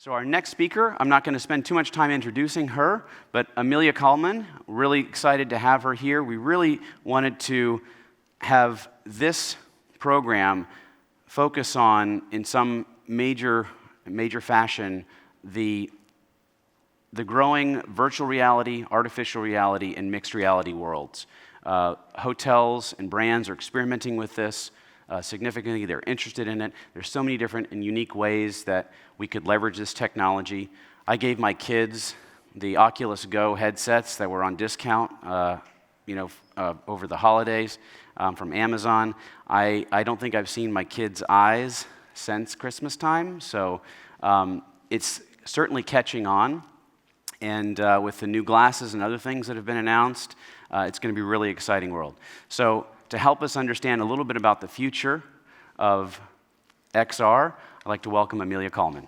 So our next speaker, I'm not going to spend too much time introducing her, but Amelia Kallman, really excited to have her here. We really wanted to have this program focus on, in some major fashion, the growing virtual reality, artificial reality, and mixed reality worlds. Hotels and brands are experimenting with this significantly. They're interested in it. There's so many different and unique ways that we could leverage this technology. I gave my kids the Oculus Go headsets that were on discount over the holidays from Amazon. I don't think I've seen my kids' eyes since Christmas time, so it's certainly catching on. And with the new glasses and other things that have been announced, it's going to be a really exciting world. So to help us understand a little bit about the future of XR, I'd like to welcome Amelia Kallman.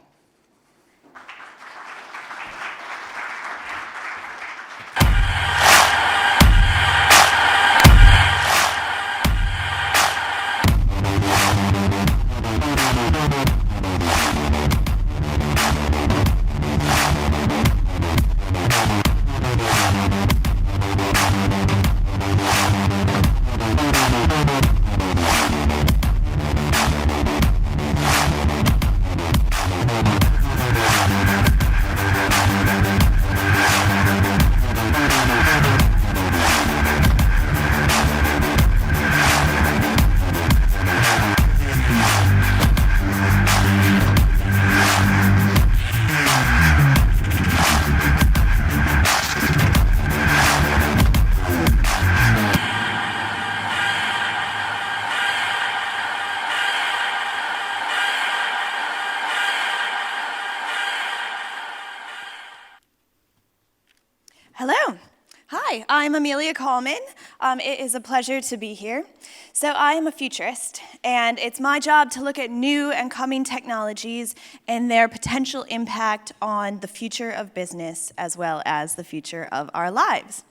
Hello. Hi, I'm Amelia Kallman. It is a pleasure to be here. So I am a futurist, and it's my job to look at new and coming technologies and their potential impact on the future of business as well as the future of our lives.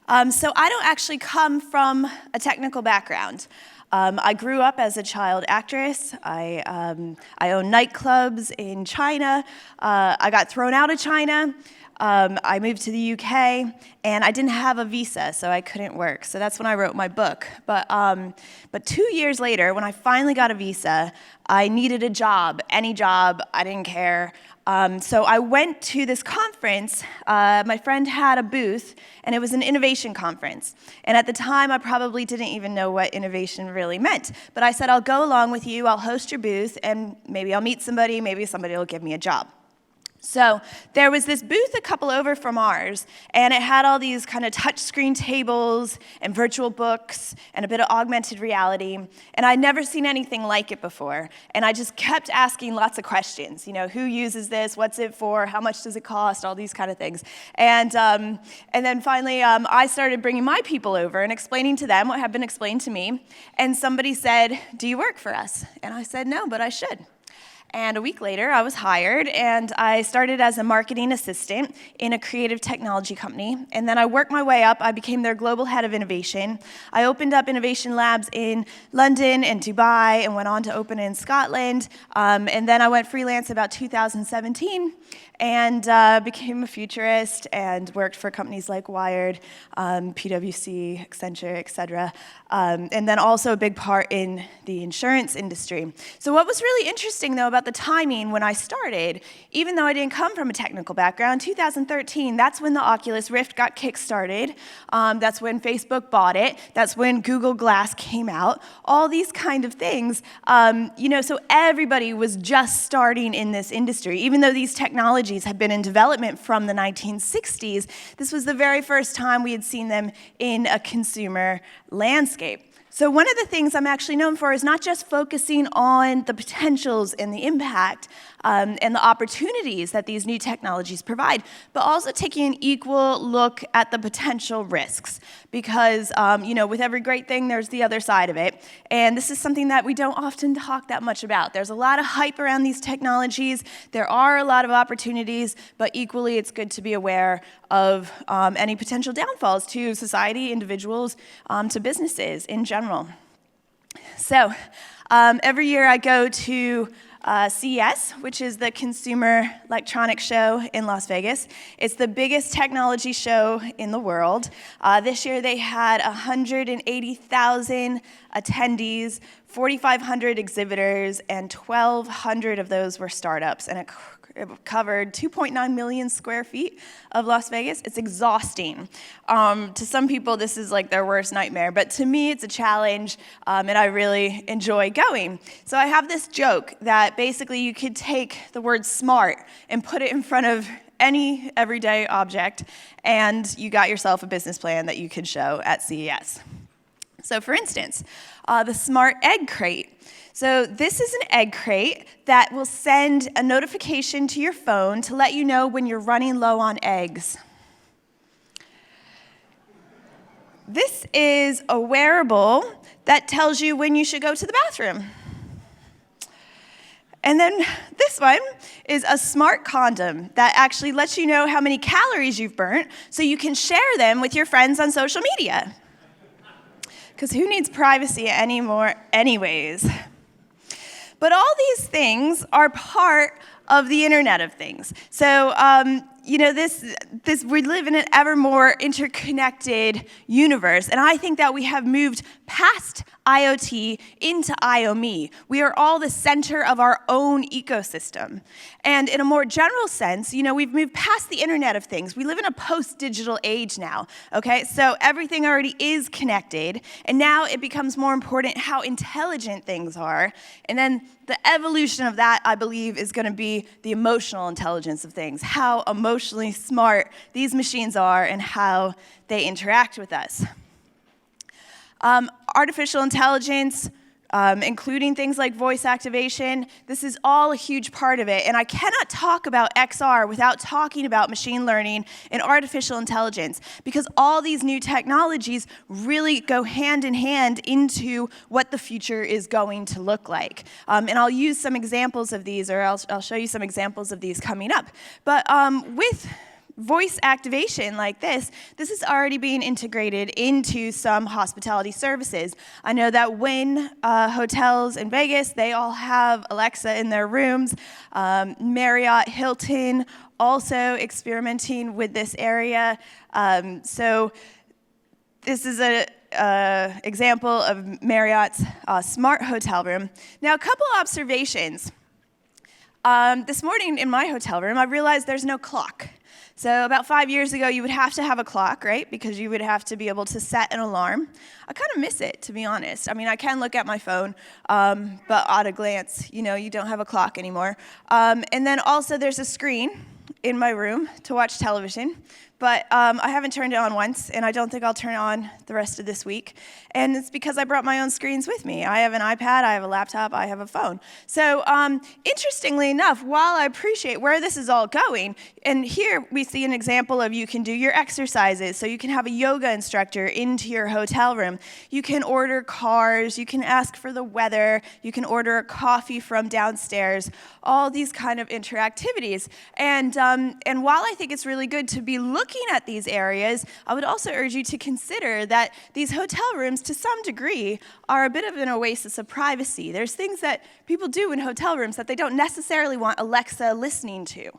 So I don't actually come from a technical background. I grew up as a child actress. I own nightclubs in China. I got thrown out of China. I moved to the UK, and I didn't have a visa, so I couldn't work. So that's when I wrote my book. But 2 years later, when I finally got a visa, I needed a job, any job, I didn't care. So I went to this conference. My friend had a booth, and it was an innovation conference. And at the time, I probably didn't even know what innovation really meant. But I said, I'll go along with you, I'll host your booth, and maybe I'll meet somebody, maybe somebody will give me a job. So there was this booth a couple over from ours, and it had all these kind of touchscreen tables and virtual books and a bit of augmented reality, and I'd never seen anything like it before. And I just kept asking lots of questions. You know, who uses this? What's it for? How much does it cost? All these kind of things. And then finally, I started bringing my people over and explaining to them what had been explained to me. And somebody said, "Do you work for us?" And I said, "No, but I should." And a week later, I was hired, and I started as a marketing assistant in a creative technology company. And then I worked my way up. I became their global head of innovation. I opened up innovation labs in London and Dubai and went on to open in Scotland. And then I went freelance about 2017 and became a futurist and worked for companies like Wired, PwC, Accenture, et cetera. And then also a big part in the insurance industry. So what was really interesting, though, about the timing when I started, even though I didn't come from a technical background, 2013, that's when the Oculus Rift got kickstarted. That's when Facebook bought it. That's when Google Glass came out. All these kind of things. So everybody was just starting in this industry. Even though these technologies had been in development from the 1960s, this was the very first time we had seen them in a consumer landscape. So one of the things I'm actually known for is not just focusing on the potentials and the impact and the opportunities that these new technologies provide, but also taking an equal look at the potential risks. Because, with every great thing, there's the other side of it. And this is something that we don't often talk that much about. There's a lot of hype around these technologies. There are a lot of opportunities, but equally it's good to be aware of any potential downfalls to society, individuals, to businesses in general. So every year I go to CES, which is the Consumer Electronics Show in Las Vegas. It's the biggest technology show in the world. This year they had 180,000 attendees, 4,500 exhibitors, and 1,200 of those were startups. And it covered 2.9 million square feet of Las Vegas. It's exhausting. To some people, this is like their worst nightmare, but to me, it's a challenge, and I really enjoy going. So I have this joke that basically you could take the word smart and put it in front of any everyday object, and you got yourself a business plan that you could show at CES. So for instance, the smart egg crate. So this is an egg crate that will send a notification to your phone to let you know when you're running low on eggs. This is a wearable that tells you when you should go to the bathroom. And then this one is a smart condom that actually lets you know how many calories you've burnt so you can share them with your friends on social media. Because who needs privacy anymore anyways? But all these things are part of the Internet of Things. So, we live in an ever more interconnected universe, and I think that we have moved past IoT into IOME. We are all the center of our own ecosystem. And in a more general sense, we've moved past the Internet of Things. We live in a post-digital age now, okay? So everything already is connected, and now it becomes more important how intelligent things are. And then the evolution of that, I believe, is going to be the emotional intelligence of things, how emotionally smart these machines are and how they interact with us. Artificial intelligence, including things like voice activation, this is all a huge part of it. And I cannot talk about XR without talking about machine learning and artificial intelligence, because all these new technologies really go hand in hand into what the future is going to look like. And I'll use some examples of these, or I'll show you some examples of these coming up. But with voice activation like this is already being integrated into some hospitality services. I know that Wynn hotels in Vegas, they all have Alexa in their rooms. Marriott, Hilton, also experimenting with this area. So this is an example of Marriott's smart hotel room. Now, a couple observations. This morning in my hotel room, I realized there's no clock. So about 5 years ago, you would have to have a clock, right? Because you would have to be able to set an alarm. I kind of miss it, to be honest. I mean, I can look at my phone, but at a glance, you don't have a clock anymore. And then also there's a screen in my room to watch television. But I haven't turned it on once, and I don't think I'll turn it on the rest of this week. And it's because I brought my own screens with me. I have an iPad, I have a laptop, I have a phone. So interestingly enough, while I appreciate where this is all going, and here we see an example of you can do your exercises. So you can have a yoga instructor into your hotel room. You can order cars, you can ask for the weather, you can order a coffee from downstairs, all these kind of interactivities. And while I think it's really good to be looking at these areas, I would also urge you to consider that these hotel rooms, to some degree, are a bit of an oasis of privacy. There's things that people do in hotel rooms that they don't necessarily want Alexa listening to.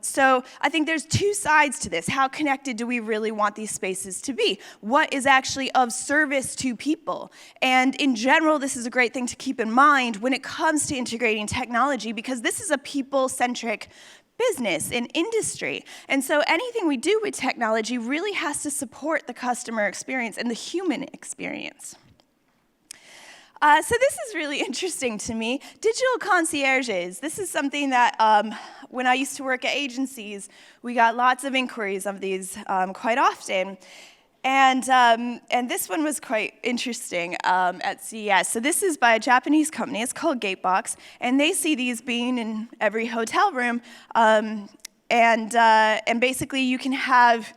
So I think there's two sides to this. How connected do we really want these spaces to be? What is actually of service to people? And in general, this is a great thing to keep in mind when it comes to integrating technology, because this is a people-centric business and industry. And so anything we do with technology really has to support the customer experience and the human experience. So this is really interesting to me. Digital concierges. This is something that when I used to work at agencies, we got lots of inquiries of these quite often. And this one was quite interesting at CES. So this is by a Japanese company. It's called Gatebox, and they see these being in every hotel room. And basically, you can have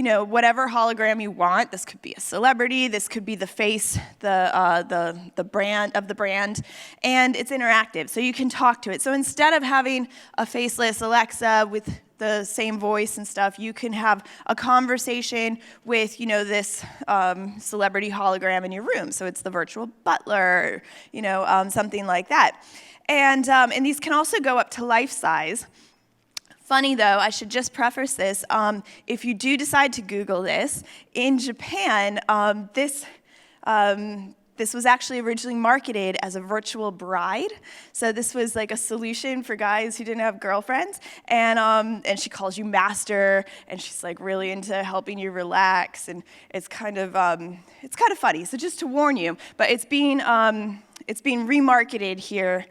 whatever hologram you want. This could be a celebrity, this could be the face, the brand of the brand, and it's interactive, so you can talk to it. So instead of having a faceless Alexa with the same voice and stuff, you can have a conversation with, this celebrity hologram in your room. So it's the virtual butler, something like that. And these can also go up to life size. Funny though, I should just preface this. If you do decide to Google this, in Japan, this was actually originally marketed as a virtual bride. So this was like a solution for guys who didn't have girlfriends. And she calls you master, and she's like really into helping you relax. And it's kind of funny. So just to warn you, but it's being remarketed here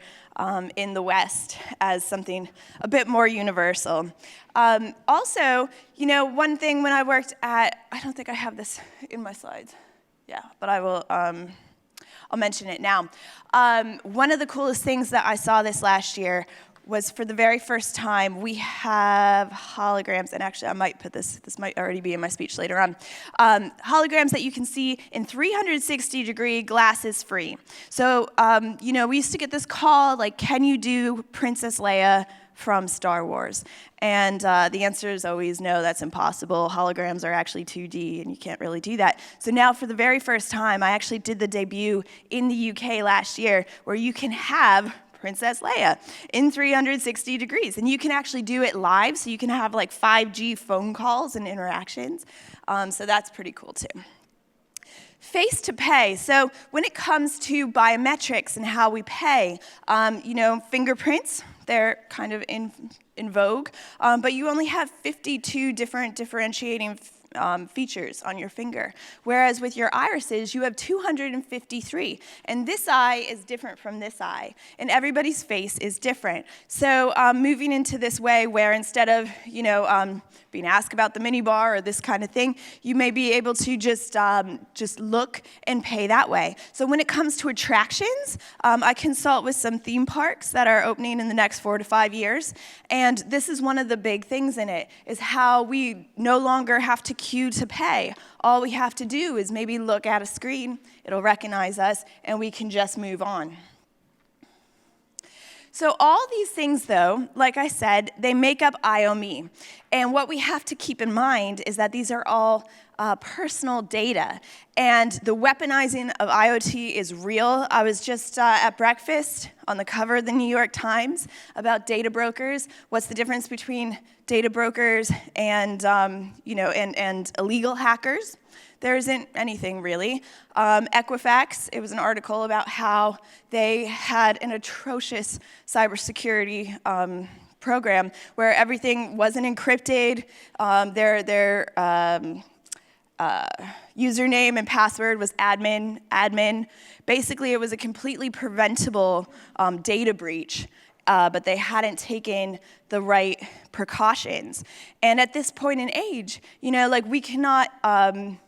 in the West as something a bit more universal. Also, one thing when I worked at, I don't think I have this in my slides. Yeah, but I will. I'll mention it now. One of the coolest things that I saw this last year was, for the very first time, we have holograms, and actually I might put this might already be in my speech later on, holograms that you can see in 360-degree glasses free. So, we used to get this call, like, can you do Princess Leia from Star Wars? And the answer is always no, that's impossible. Holograms are actually 2D, and you can't really do that. So now, for the very first time, I actually did the debut in the UK last year, where you can have Princess Leia in 360 degrees. And you can actually do it live, so you can have like 5G phone calls and interactions. So that's pretty cool too. Face to pay. So when it comes to biometrics and how we pay, fingerprints, they're kind of in vogue, but you only have 52 different differentiating features on your finger, whereas with your irises, you have 253. And this eye is different from this eye, and everybody's face is different. So moving into this way where instead of, being asked about the minibar or this kind of thing, you may be able to just look and pay that way. So when it comes to attractions, I consult with some theme parks that are opening in the next 4 to 5 years, and this is one of the big things in it, is how we no longer have to queue to pay. All we have to do is maybe look at a screen, it'll recognize us, and we can just move on. So all these things, though, like I said, they make up IOME. And what we have to keep in mind is that these are all personal data. And the weaponizing of IoT is real. I was just at breakfast on the cover of the New York Times about data brokers. What's the difference between data brokers and, and illegal hackers? There isn't anything really. Equifax, it was an article about how they had an atrocious cybersecurity program where everything wasn't encrypted. Their username and password was admin. Basically, it was a completely preventable data breach, but they hadn't taken the right precautions. And at this point in age, we cannot,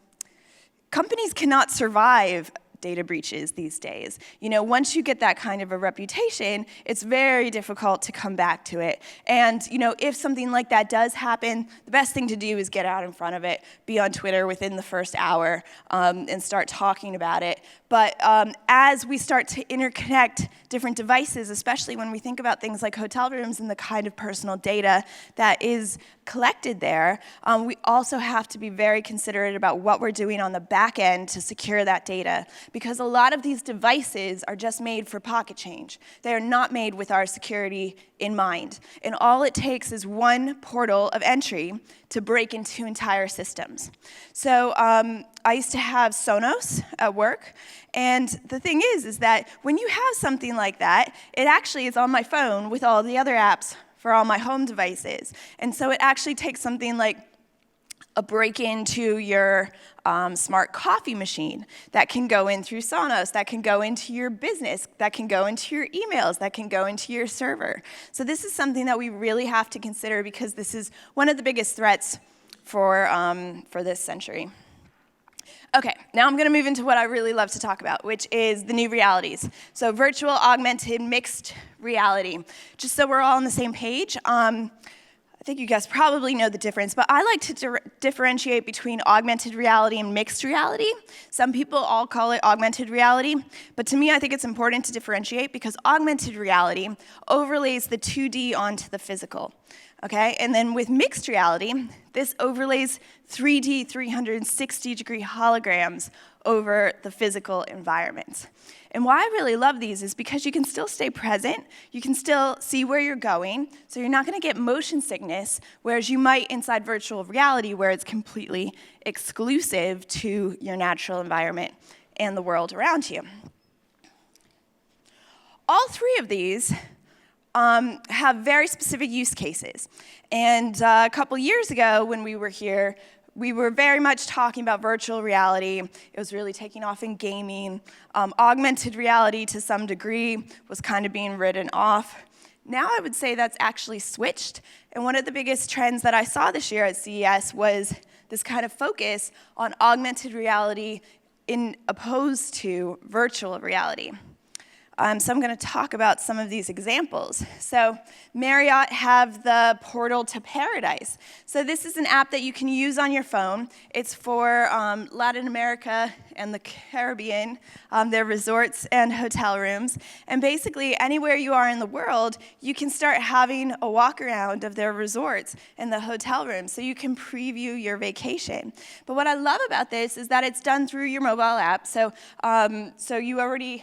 companies cannot survive data breaches these days. Once you get that kind of a reputation, it's very difficult to come back to it. And, if something like that does happen, the best thing to do is get out in front of it, be on Twitter within the first hour, and start talking about it. But as we start to interconnect different devices, especially when we think about things like hotel rooms and the kind of personal data that is collected there, we also have to be very considerate about what we're doing on the back end to secure that data, because a lot of these devices are just made for pocket change. They are not made with our security in mind. And all it takes is one portal of entry to break into entire systems. So I used to have Sonos at work, and the thing is that when you have something like that, it actually is on my phone with all the other apps for all my home devices. And so it actually takes something like a break-in to your smart coffee machine that can go in through Sonos, that can go into your business, that can go into your emails, that can go into your server. So this is something that we really have to consider, because this is one of the biggest threats for this century. Okay, now I'm going to move into what I really love to talk about, which is the new realities. So virtual, augmented, mixed reality. Just so we're all on the same page, I think you guys probably know the difference, but I like to differentiate between augmented reality and mixed reality. Some people all call it augmented reality, but to me I think it's important to differentiate because augmented reality overlays the 2D onto the physical. Okay, and then with mixed reality, this overlays 3D 360-degree holograms over the physical environment. And why I really love these is because you can still stay present, you can still see where you're going, so you're not going to get motion sickness, whereas you might inside virtual reality where it's completely exclusive to your natural environment and the world around you. All three of these have very specific use cases. And a couple years ago when we were here, we were very much talking about virtual reality. It was really taking off in gaming. Augmented reality to some degree was kind of being written off. Now I would say that's actually switched. And one of the biggest trends that I saw this year at CES was this kind of focus on augmented reality in opposed to virtual reality. So I'm going to talk about some of these examples. So Marriott have the Portal to Paradise. So this is an app that you can use on your phone. It's for Latin America and the Caribbean, their resorts and hotel rooms. And basically, anywhere you are in the world, you can start having a walk around of their resorts and the hotel rooms, so you can preview your vacation. But what I love about this is that it's done through your mobile app. So you already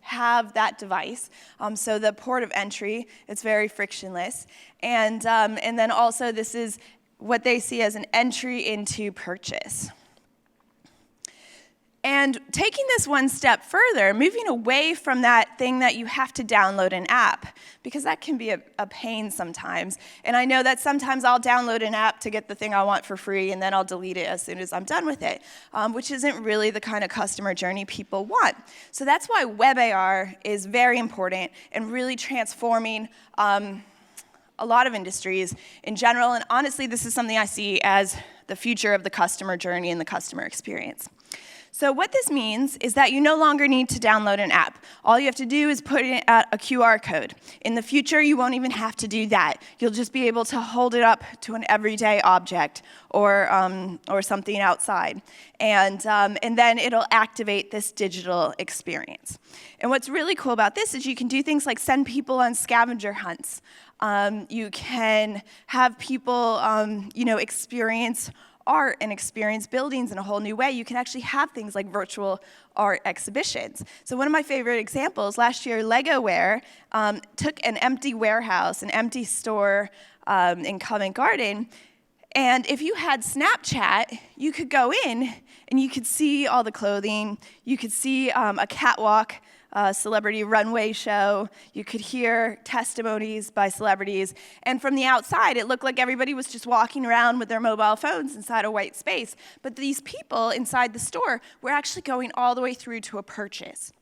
have that device. So the port of entry, it's very frictionless. And then also this is what they see as an entry into purchase. And taking this one step further, moving away from that thing that you have to download an app, because that can be a pain sometimes. And I know that sometimes I'll download an app to get the thing I want for free, and then I'll delete it as soon as I'm done with it, which isn't really the kind of customer journey people want. So that's why WebAR is very important and really transforming a lot of industries in general. And honestly, this is something I see as the future of the customer journey and the customer experience. So what this means is that you no longer need to download an app. All you have to do is put in a QR code. In the future, you won't even have to do that. You'll just be able to hold it up to an everyday object or something outside. And then it'll activate this digital experience. And what's really cool about this is you can do things like send people on scavenger hunts. You can have people experience art and experience buildings in a whole new way. You can actually have things like virtual art exhibitions. So one of my favorite examples, last year, LegoWare took an empty warehouse, an empty store in Covent Garden, and if you had Snapchat, you could go in and you could see all the clothing, you could see a catwalk, celebrity runway show. You could hear testimonies by celebrities. And from the outside, it looked like everybody was just walking around with their mobile phones inside a white space. But these people inside the store were actually going all the way through to a purchase.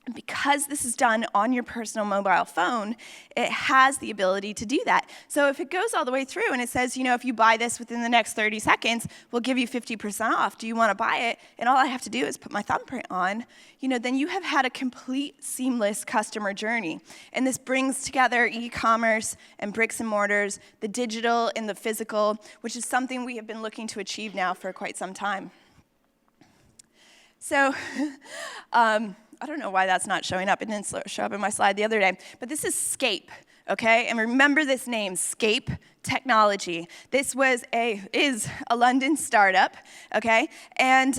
And because this is done on your personal mobile phone, it has the ability to do that. So if it goes all the way through and it says, if you buy this within the next 30 seconds, we'll give you 50% off. Do you want to buy it? And all I have to do is put my thumbprint on, then you have had a complete seamless customer journey. And this brings together e-commerce and bricks and mortars, the digital and the physical, which is something we have been looking to achieve now for quite some time. So, I don't know why that's not showing up. It didn't show up in my slide the other day. But this is Scape, okay? And remember this name, Scape Technology. This is a London startup, okay? And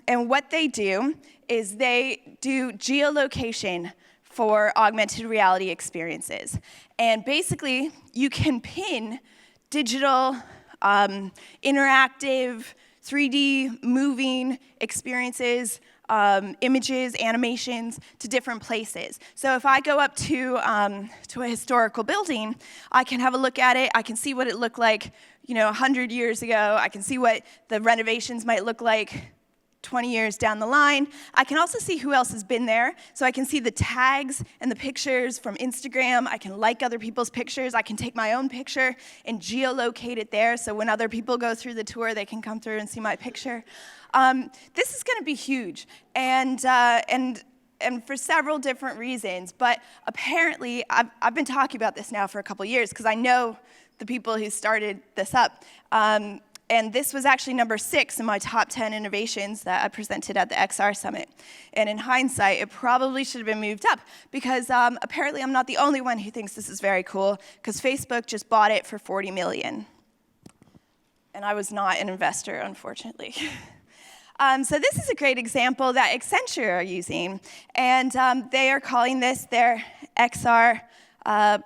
what they do is they do geolocation for augmented reality experiences. And basically, you can pin digital, interactive, 3D moving experiences, images, animations to different places. So if I go up to a historical building, I can have a look at it. I can see what it looked like, 100 years ago. I can see what the renovations might look like 20 years down the line. I can also see who else has been there. So I can see the tags and the pictures from Instagram. I can like other people's pictures. I can take my own picture and geolocate it there. So when other people go through the tour, they can come through and see my picture. This is going to be huge. And and for several different reasons. But apparently, I've been talking about this now for a couple years because I know the people who started this up. And this was actually number 6 in my top 10 innovations that I presented at the XR Summit. And in hindsight, it probably should have been moved up because apparently I'm not the only one who thinks this is very cool because Facebook just bought it for $40 million. And I was not an investor, unfortunately. So this is a great example that Accenture are using. And they are calling this their XR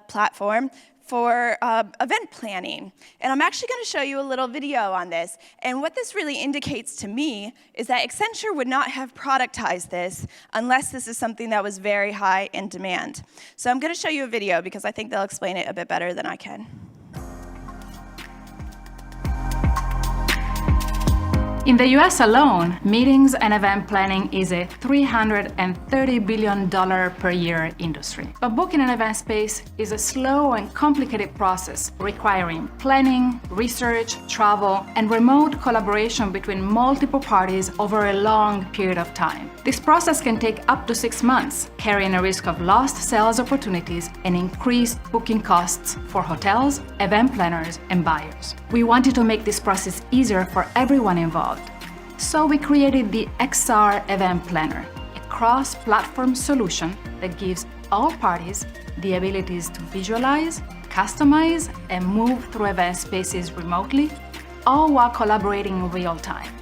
platform for event planning. And I'm actually going to show you a little video on this. And what this really indicates to me is that Accenture would not have productized this unless this is something that was very high in demand. So I'm going to show you a video because I think they'll explain it a bit better than I can. In the US alone, meetings and event planning is a $330 billion per year industry. But booking an event space is a slow and complicated process requiring planning, research, travel, and remote collaboration between multiple parties over a long period of time. This process can take up to 6 months, carrying a risk of lost sales opportunities and increased booking costs for hotels, event planners, and buyers. We wanted to make this process easier for everyone involved. So we created the XR Event Planner, a cross-platform solution that gives all parties the abilities to visualize, customize, and move through event spaces remotely, all while collaborating in real time.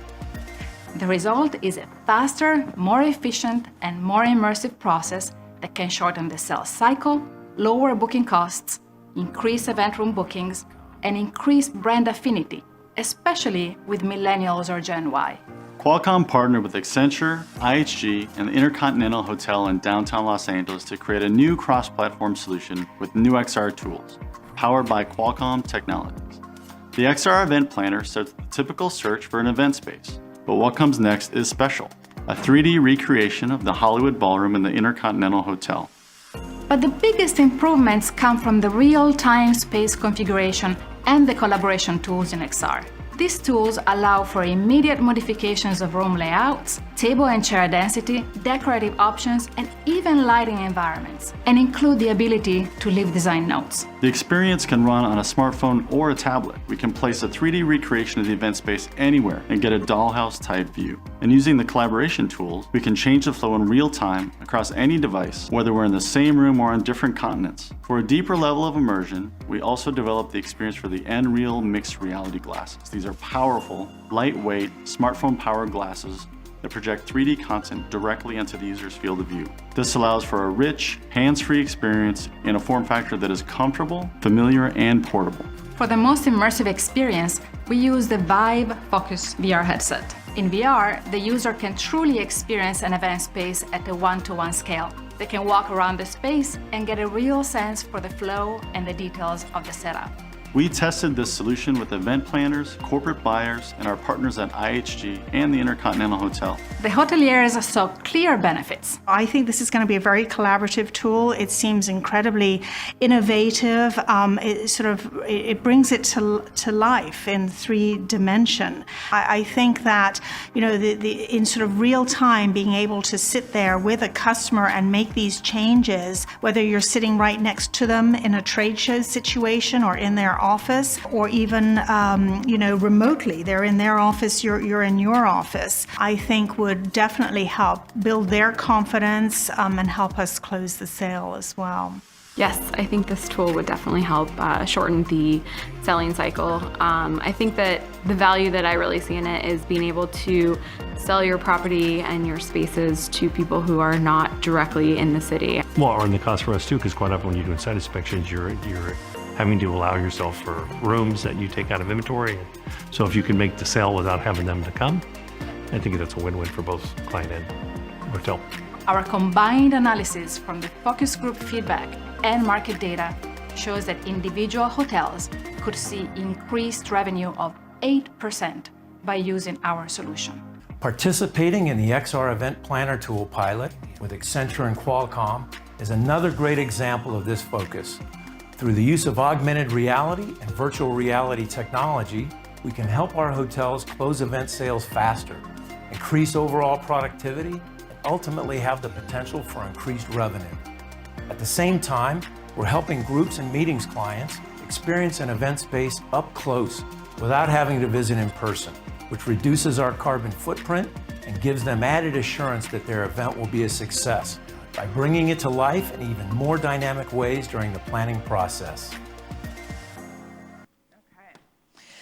The result is a faster, more efficient, and more immersive process that can shorten the sales cycle, lower booking costs, increase event room bookings, and increase brand affinity, especially with millennials or Gen Y. Qualcomm partnered with Accenture, IHG, and the Intercontinental Hotel in downtown Los Angeles to create a new cross-platform solution with new XR tools, powered by Qualcomm technologies. The XR Event Planner sets the typical search for an event space, but what comes next is special, a 3D recreation of the Hollywood Ballroom in the Intercontinental Hotel. But the biggest improvements come from the real-time space configuration and the collaboration tools in XR. These tools allow for immediate modifications of room layouts, table and chair density, decorative options, and even lighting environments, and include the ability to leave design notes. The experience can run on a smartphone or a tablet. We can place a 3D recreation of the event space anywhere and get a dollhouse-type view. And using the collaboration tools, we can change the flow in real time across any device, whether we're in the same room or on different continents. For a deeper level of immersion, we also developed the experience for the Nreal mixed reality glasses. These are powerful, lightweight, smartphone-powered glasses that project 3D content directly into the user's field of view. This allows for a rich, hands-free experience in a form factor that is comfortable, familiar, and portable. For the most immersive experience, we use the Vive Focus VR headset. In VR, the user can truly experience an event space at a one-to-one scale. They can walk around the space and get a real sense for the flow and the details of the setup. We tested this solution with event planners, corporate buyers, and our partners at IHG and the Intercontinental Hotel. The hoteliers saw clear benefits. I think this is going to be a very collaborative tool. It seems incredibly innovative. It brings it to life in 3 dimension. I think that, you know, in sort of real time, being able to sit there with a customer and make these changes, whether you're sitting right next to them in a trade show situation or in their office, or even remotely, they're in their office, you're in your office, I think would definitely help build their confidence and help us close the sale as well. Yes, I think this tool would definitely help shorten the selling cycle. I think that the value that I really see in it is being able to sell your property and your spaces to people who are not directly in the city. Well, and the cost for us too, because quite often when you do site inspections, you're having to allow yourself for rooms that you take out of inventory. So if you can make the sale without having them to come, I think that's a win-win for both client and hotel. Our combined analysis from the focus group feedback and market data shows that individual hotels could see increased revenue of 8% by using our solution. Participating in the XR Event Planner tool pilot with Accenture and Qualcomm is another great example of this focus. Through the use of augmented reality and virtual reality technology, we can help our hotels close event sales faster, increase overall productivity, and ultimately have the potential for increased revenue. At the same time, we're helping groups and meetings clients experience an event space up close without having to visit in person, which reduces our carbon footprint and gives them added assurance that their event will be a success by bringing it to life in even more dynamic ways during the planning process.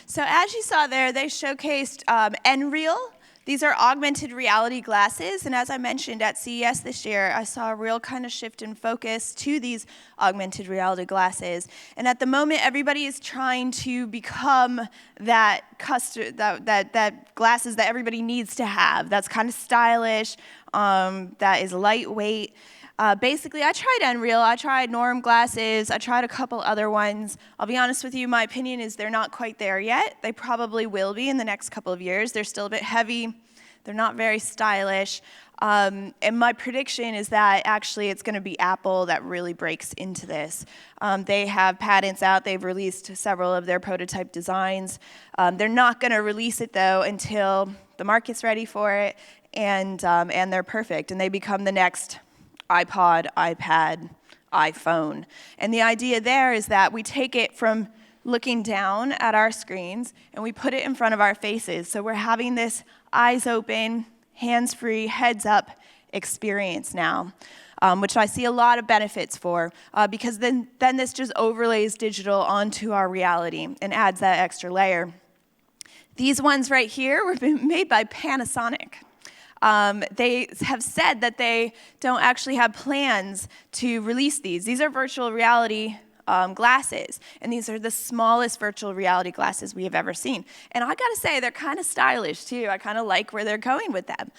So as you saw there, they showcased Nreal. These are augmented reality glasses, and as I mentioned at CES this year, I saw a real kind of shift in focus to these augmented reality glasses. And at the moment, everybody is trying to become that glasses that everybody needs to have. That's kind of stylish, that is lightweight. Basically, I tried Nreal, I tried Norm glasses, I tried a couple other ones. I'll be honest with you, my opinion is they're not quite there yet. They probably will be in the next couple of years. They're still a bit heavy, they're not very stylish. And my prediction is that actually it's gonna be Apple that really breaks into this. They have patents out, they've released several of their prototype designs. They're not gonna release it though until the market's ready for it and they're perfect and they become the next iPod, iPad, iPhone. And the idea there is that we take it from looking down at our screens and we put it in front of our faces. So we're having this eyes open, hands-free, heads-up experience now, which I see a lot of benefits for because then this just overlays digital onto our reality and adds that extra layer. These ones right here were made by Panasonic. They have said that they don't actually have plans to release these. These are virtual reality glasses, and these are the smallest virtual reality glasses we have ever seen. And I gotta say, they're kind of stylish too. I kind of like where they're going with them.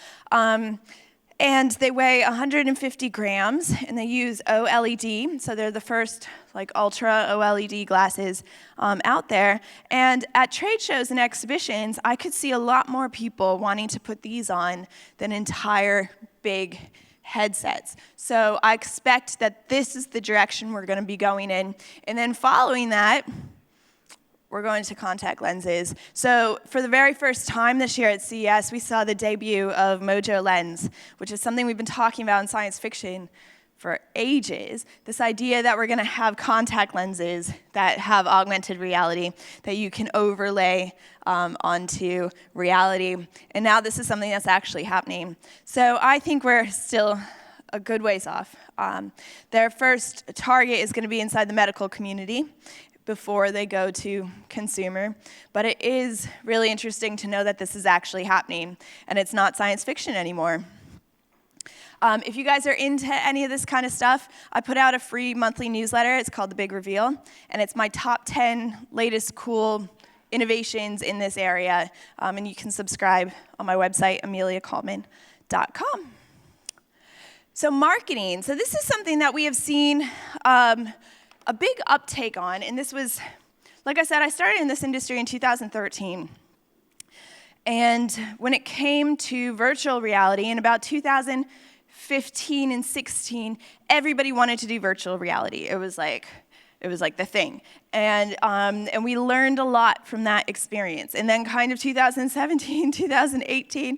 And they weigh 150 grams, and they use OLED, so they're the first like ultra OLED glasses out there. And at trade shows and exhibitions, I could see a lot more people wanting to put these on than entire big headsets. So I expect that this is the direction we're gonna be going in. And then following that, we're going to contact lenses. So for the very first time this year at CES, we saw the debut of Mojo Lens, which is something we've been talking about in science fiction for ages. This idea that we're gonna have contact lenses that have augmented reality that you can overlay onto reality. And now this is something that's actually happening. So I think we're still a good ways off. Their first target is gonna be inside the medical community before they go to consumer. But it is really interesting to know that this is actually happening and it's not science fiction anymore. If you guys are into any of this kind of stuff, I put out a free monthly newsletter. It's called The Big Reveal, and it's my top 10 latest cool innovations in this area. And you can subscribe on my website, ameliakallman.com. So marketing. So this is something that we have seen a big uptake on, and this was, like I said, I started in this industry in 2013. And when it came to virtual reality in about 2015 and 16, everybody wanted to do virtual reality. It was like the thing. And we learned a lot from that experience. And then kind of 2017, 2018,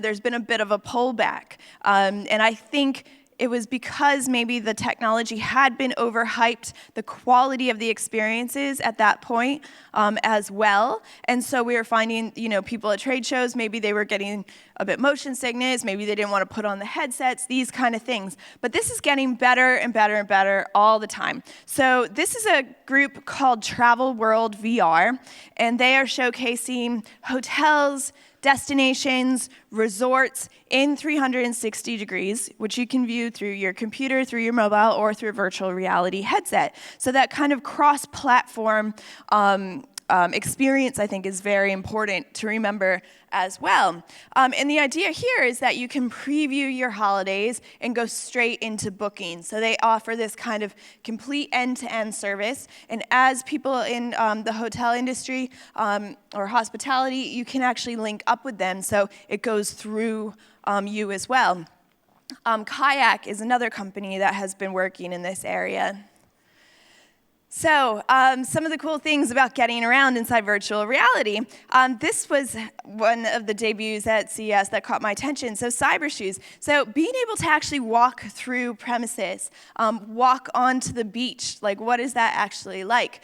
there's been a bit of a pullback. And I think it was because maybe the technology had been overhyped, the quality of the experiences at that point as well. And so we were finding, people at trade shows, maybe they were getting a bit motion sickness, maybe they didn't want to put on the headsets, these kind of things. But this is getting better and better and better all the time. So this is a group called Travel World VR, and they are showcasing hotels, destinations, resorts in 360 degrees, which you can view through your computer, through your mobile, or through a virtual reality headset. So that kind of cross-platform experience, I think, is very important to remember as well. And the idea here is that you can preview your holidays and go straight into booking. So they offer this kind of complete end-to-end service. And as people in the hotel industry or hospitality, you can actually link up with them. So it goes through you as well. , is another company that has been working in this area. So, some of the cool things about getting around inside virtual reality. This was one of the debuts at CES that caught my attention, so cyber shoes. So being able to actually walk through premises, walk onto the beach, like what is that actually like?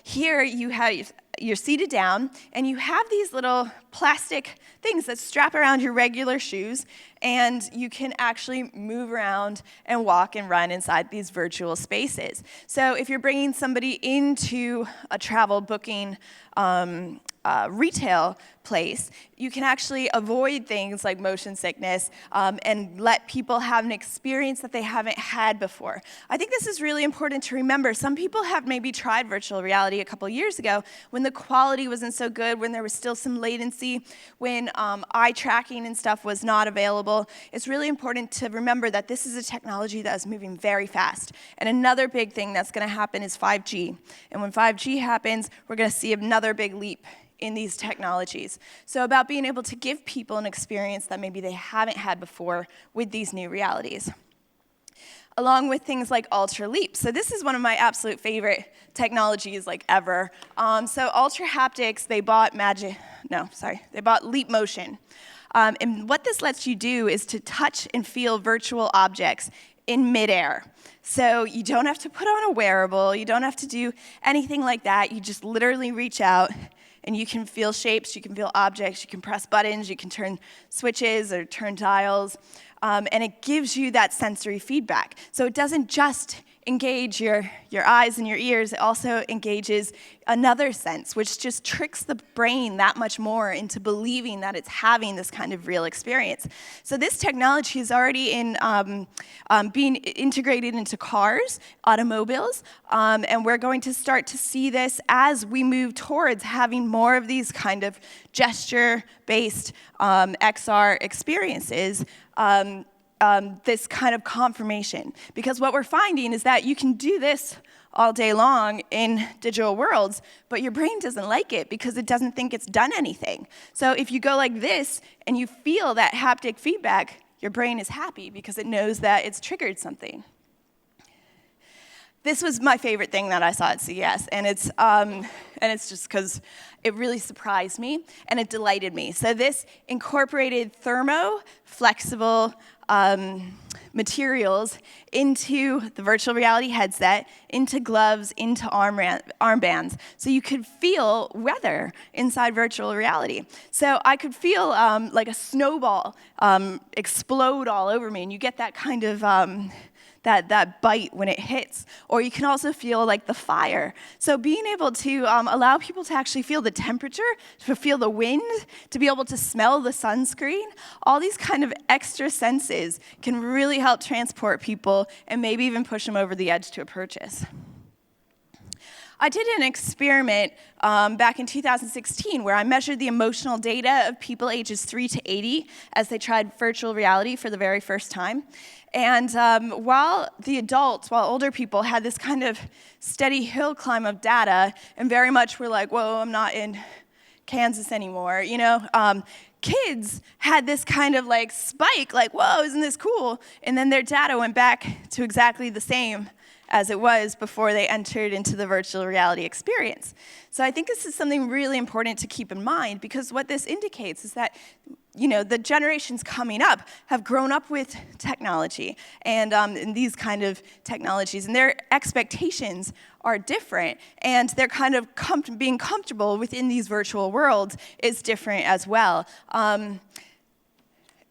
Here you're seated down, and you have these little plastic things that strap around your regular shoes, and you can actually move around and walk and run inside these virtual spaces. So if you're bringing somebody into a travel booking retail place, you can actually avoid things like motion sickness and let people have an experience that they haven't had before. I think this is really important to remember. Some people have maybe tried virtual reality a couple years ago when the quality wasn't so good, when there was still some latency, when eye tracking and stuff was not available. It's really important to remember that this is a technology that is moving very fast. And another big thing that's going to happen is 5G. And when 5G happens, we're going to see another big leap in these technologies. So about being able to give people an experience that maybe they haven't had before with these new realities. Along with things like Ultra Leap. So this is one of my absolute favorite technologies like ever. So Ultra Haptics, they bought Leap Motion. And what this lets you do is to touch and feel virtual objects in midair. So you don't have to put on a wearable, you don't have to do anything like that. You just literally reach out and you can feel shapes, you can feel objects, you can press buttons, you can turn switches or turn dials, and it gives you that sensory feedback. So it doesn't just engage your eyes and your ears, it also engages another sense, which just tricks the brain that much more into believing that it's having this kind of real experience. So this technology is already being integrated into cars, automobiles, and we're going to start to see this as we move towards having more of these kind of gesture-based XR experiences. This kind of confirmation. Because what we're finding is that you can do this all day long in digital worlds, but your brain doesn't like it because it doesn't think it's done anything. So if you go like this and you feel that haptic feedback, your brain is happy because it knows that it's triggered something. This was my favorite thing that I saw at CES, and it's just because it really surprised me and it delighted me. So this incorporated flexible materials into the virtual reality headset, into gloves, into armbands, so you could feel weather inside virtual reality. So I could feel like a snowball explode all over me, and you get that kind of that bite when it hits. Or you can also feel like the fire. So being able to allow people to actually feel the temperature, to feel the wind, to be able to smell the sunscreen, all these kind of extra senses can really help transport people and maybe even push them over the edge to a purchase. I did an experiment back in 2016 where I measured the emotional data of people ages 3 to 80 as they tried virtual reality for the very first time. And while older people had this kind of steady hill climb of data and very much were like, whoa, I'm not in Kansas anymore, kids had this kind of like spike, like, whoa, isn't this cool? And then their data went back to exactly the same as it was before they entered into the virtual reality experience. So I think this is something really important to keep in mind, because what this indicates is that the generations coming up have grown up with technology and these kind of technologies, and their expectations are different, and they're kind of being comfortable within these virtual worlds is different as well.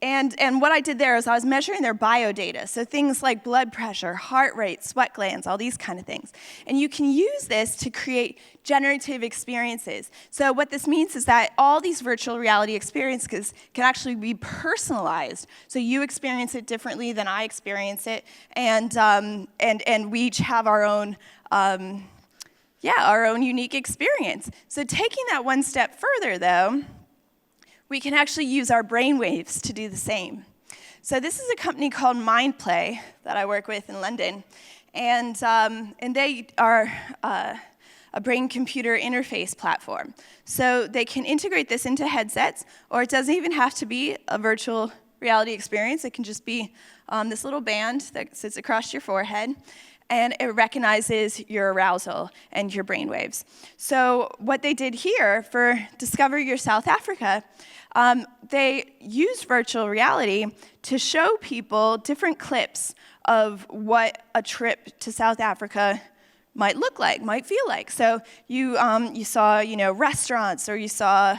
And what I did there is I was measuring their biodata, so things like blood pressure, heart rate, sweat glands, all these kind of things. And you can use this to create generative experiences. So what this means is that all these virtual reality experiences can actually be personalized. So you experience it differently than I experience it, and we each have our own unique experience. So taking that one step further, though, we can actually use our brainwaves to do the same. So this is a company called Mindplay that I work with in London, and they are a brain-computer interface platform. So they can integrate this into headsets, or it doesn't even have to be a virtual reality experience. It can just be this little band that sits across your forehead. and it recognizes your arousal and your brainwaves. So what they did here for Discover Your South Africa, they used virtual reality to show people different clips of what a trip to South Africa might look like, might feel like. So you saw, restaurants, or you saw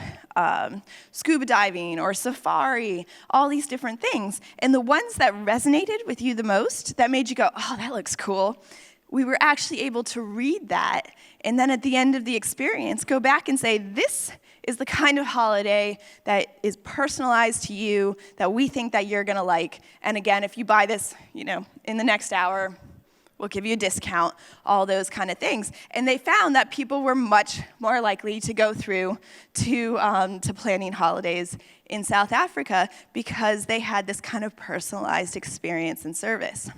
scuba diving or safari, all these different things. And the ones that resonated with you the most, that made you go, oh, that looks cool, we were actually able to read that, and then at the end of the experience, go back and say, this is the kind of holiday that is personalized to you, that we think that you're gonna like. And again, if you buy this, in the next hour, we'll give you a discount, all those kind of things. And they found that people were much more likely to go through to planning holidays in South Africa because they had this kind of personalized experience and service.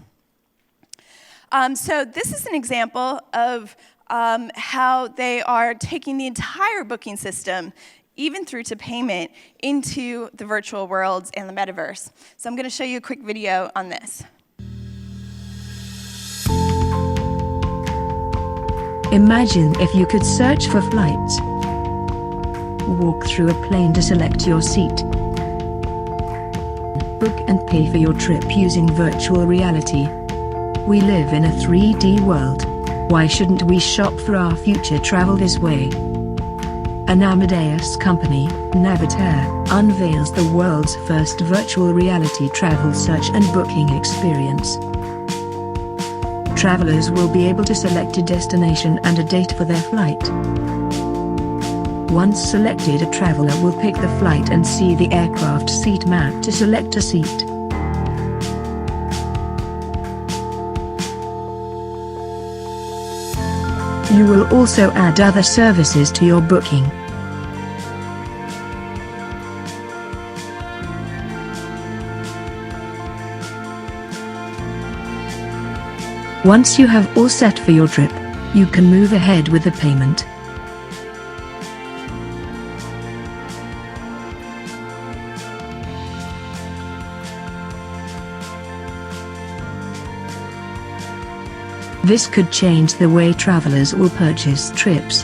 So this is an example of how they are taking the entire booking system, even through to payment, into the virtual worlds and the metaverse. So I'm going to show you a quick video on this. Imagine if you could search for flights, walk through a plane to select your seat, book and pay for your trip using virtual reality. We live in a 3D world. Why shouldn't we shop for our future travel this way? An Amadeus company, Navitaire, unveils the world's first virtual reality travel search and booking experience. Travelers will be able to select a destination and a date for their flight. Once selected, a traveler will pick the flight and see the aircraft seat map to select a seat. You will also add other services to your booking. Once you have all set for your trip, you can move ahead with the payment. This could change the way travelers will purchase trips,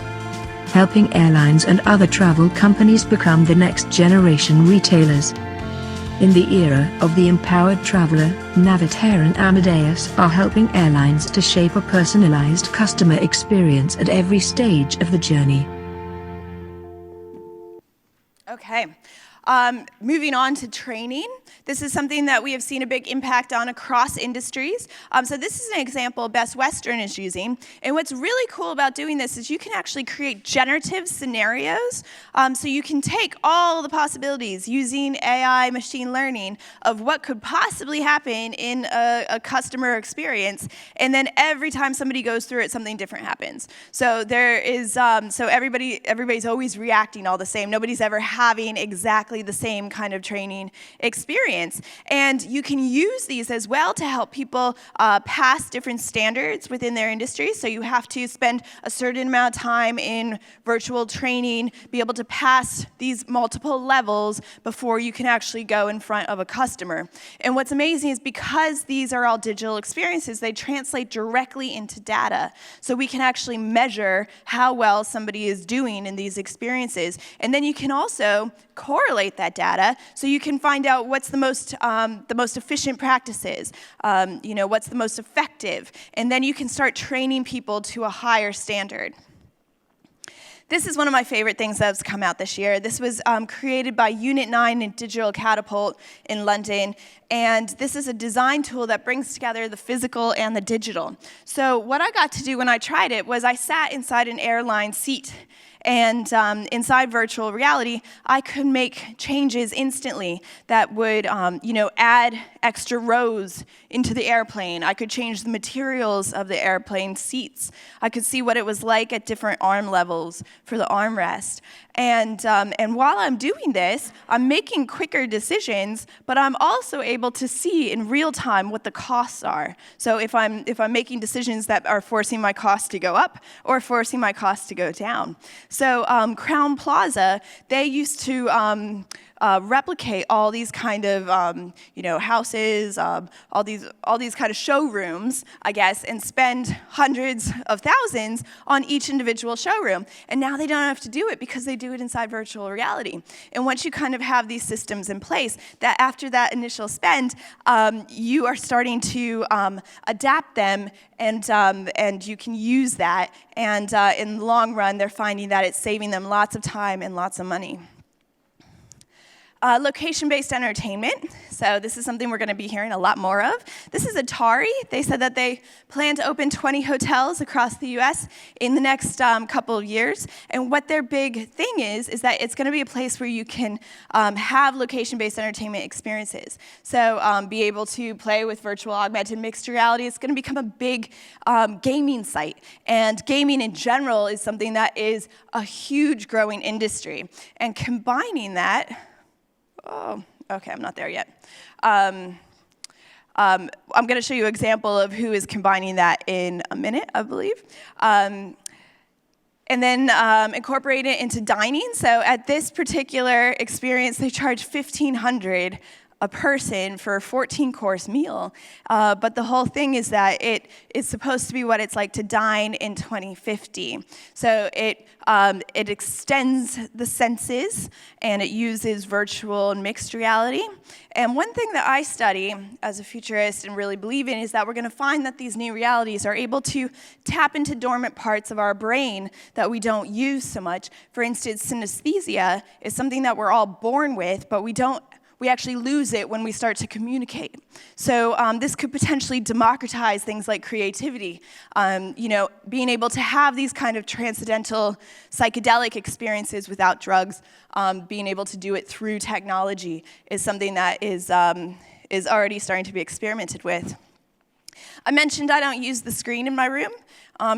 helping airlines and other travel companies become the next generation retailers. In the era of the empowered traveler, Navitaire and Amadeus are helping airlines to shape a personalized customer experience at every stage of the journey. Okay. Moving on to training. This is something that we have seen a big impact on across industries. So this is an example Best Western is using. And what's really cool about doing this is you can actually create generative scenarios. So you can take all the possibilities using AI machine learning of what could possibly happen in a customer experience. And then every time somebody goes through it, something different happens. So there is, so everybody's always reacting all the same. Nobody's ever having exactly the same kind of training experience. And you can use these as well to help people pass different standards within their industry. So you have to spend a certain amount of time in virtual training, be able to pass these multiple levels before you can actually go in front of a customer. And what's amazing is because these are all digital experiences, they translate directly into data. So we can actually measure how well somebody is doing in these experiences. And then you can also correlate that data so you can find out what's the most efficient practices, what's the most effective, and then you can start training people to a higher standard. This is one of my favorite things that's come out this year. This was created by Unit 9 and Digital Catapult in London, and this is a design tool that brings together the physical and the digital. So what I got to do when I tried it was I sat inside an airline seat, and inside virtual reality, I could make changes instantly that would, add extra rows into the airplane. I could change the materials of the airplane seats. I could see what it was like at different arm levels for the armrest. And while I'm doing this, I'm making quicker decisions, but I'm also able to see in real time what the costs are. So if I'm making decisions that are forcing my costs to go up or forcing my costs to go down. So Crown Plaza, they used to replicate all these kind of houses, all these kind of showrooms, I guess, and spend hundreds of thousands on each individual showroom. And now they don't have to do it because they do it inside virtual reality. And once you kind of have these systems in place, that after that initial spend, you are starting to adapt them, and you can use that. And in the long run, they're finding that it's saving them lots of time and lots of money. Location-based entertainment. So this is something we're going to be hearing a lot more of. This is Atari. They said that they plan to open 20 hotels across the US in the next couple of years. And what their big thing is that it's going to be a place where you can have location-based entertainment experiences. So be able to play with virtual augmented mixed reality. It's going to become a big gaming site. And gaming in general is something that is a huge growing industry. And combining that, oh, okay, I'm not there yet. I'm going to show you an example of who is combining that in a minute, I believe. And then incorporate it into dining. So at this particular experience, they charge $1,500 a person for a 14-course meal. But the whole thing is that it is supposed to be what it's like to dine in 2050. So it extends the senses, and it uses virtual and mixed reality. And one thing that I study as a futurist and really believe in is that we're going to find that these new realities are able to tap into dormant parts of our brain that we don't use so much. For instance, synesthesia is something that we're all born with, but we actually lose it when we start to communicate. So this could potentially democratize things like creativity. Being able to have these kind of transcendental psychedelic experiences without drugs, being able to do it through technology is something that is already starting to be experimented with. I mentioned I don't use the screen in my room.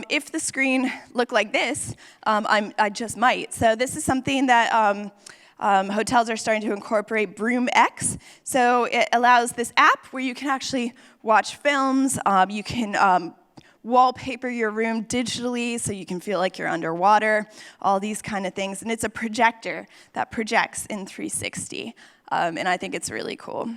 If the screen looked like this, I just might. So this is something that hotels are starting to incorporate BroomX. So it allows this app where you can actually watch films. You can wallpaper your room digitally so you can feel like you're underwater, all these kind of things. And it's a projector that projects in 360. And I think it's really cool.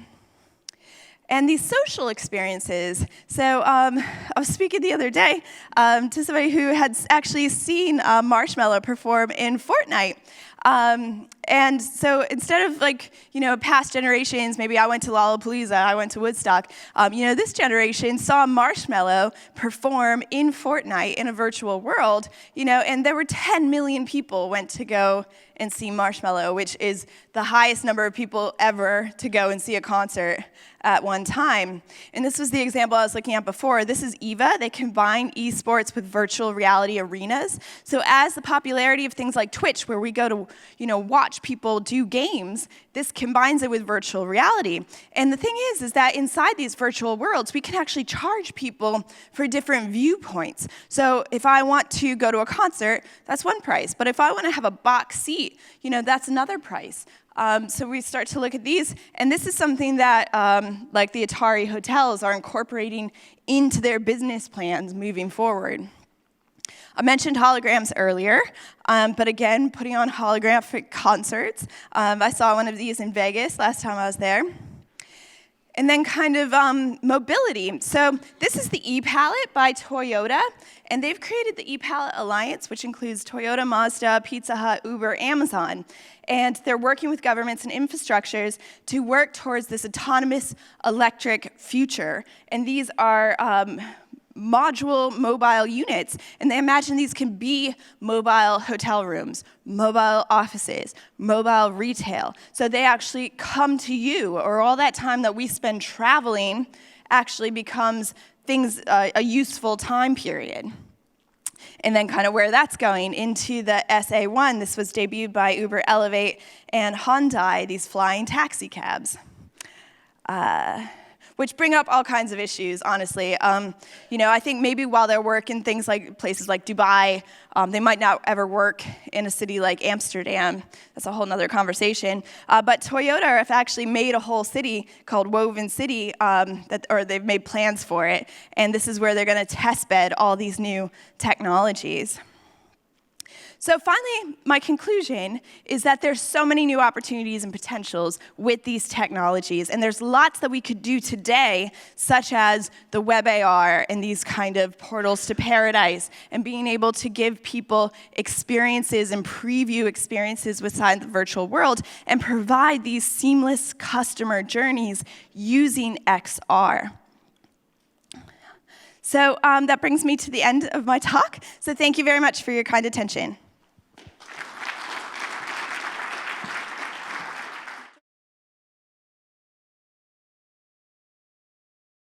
And these social experiences. So I was speaking the other day to somebody who had actually seen Marshmello perform in Fortnite. And so instead of past generations, maybe I went to Lollapalooza, I went to Woodstock, this generation saw Marshmello perform in Fortnite in a virtual world, and there were 10 million people went to go and see Marshmello, which is the highest number of people ever to go and see a concert at one time. And this was the example I was looking at before. This is EVA. They combine esports with virtual reality arenas. So as the popularity of things like Twitch, where we go to, watch people do games, this combines it with virtual reality. And the thing is that inside these virtual worlds, we can actually charge people for different viewpoints. So if I want to go to a concert, that's one price. But if I want to have a box seat, that's another price. So we start to look at these, and this is something that, like the Atari hotels, are incorporating into their business plans moving forward. I mentioned holograms earlier, but again, putting on holographic concerts. I saw one of these in Vegas last time I was there. And then kind of mobility. So this is the ePalette by Toyota, and they've created the ePalette Alliance, which includes Toyota, Mazda, Pizza Hut, Uber, Amazon. And they're working with governments and infrastructures to work towards this autonomous electric future. And these are module mobile units, and they imagine these can be mobile hotel rooms, mobile offices, mobile retail. So they actually come to you, or all that time that we spend traveling actually becomes a useful time period. And then kind of where that's going into the SA1. This was debuted by Uber Elevate and Hyundai, these flying taxi cabs. Which bring up all kinds of issues, honestly. I think maybe while they're working things like places like Dubai, they might not ever work in a city like Amsterdam. That's a whole nother conversation. But Toyota have actually made a whole city called Woven City, or they've made plans for it. And this is where they're going to test bed all these new technologies. So finally, my conclusion is that there's so many new opportunities and potentials with these technologies, and there's lots that we could do today, such as the WebAR and these kind of portals to paradise, and being able to give people experiences and preview experiences within the virtual world, and provide these seamless customer journeys using XR. So that brings me to the end of my talk. So thank you very much for your kind attention.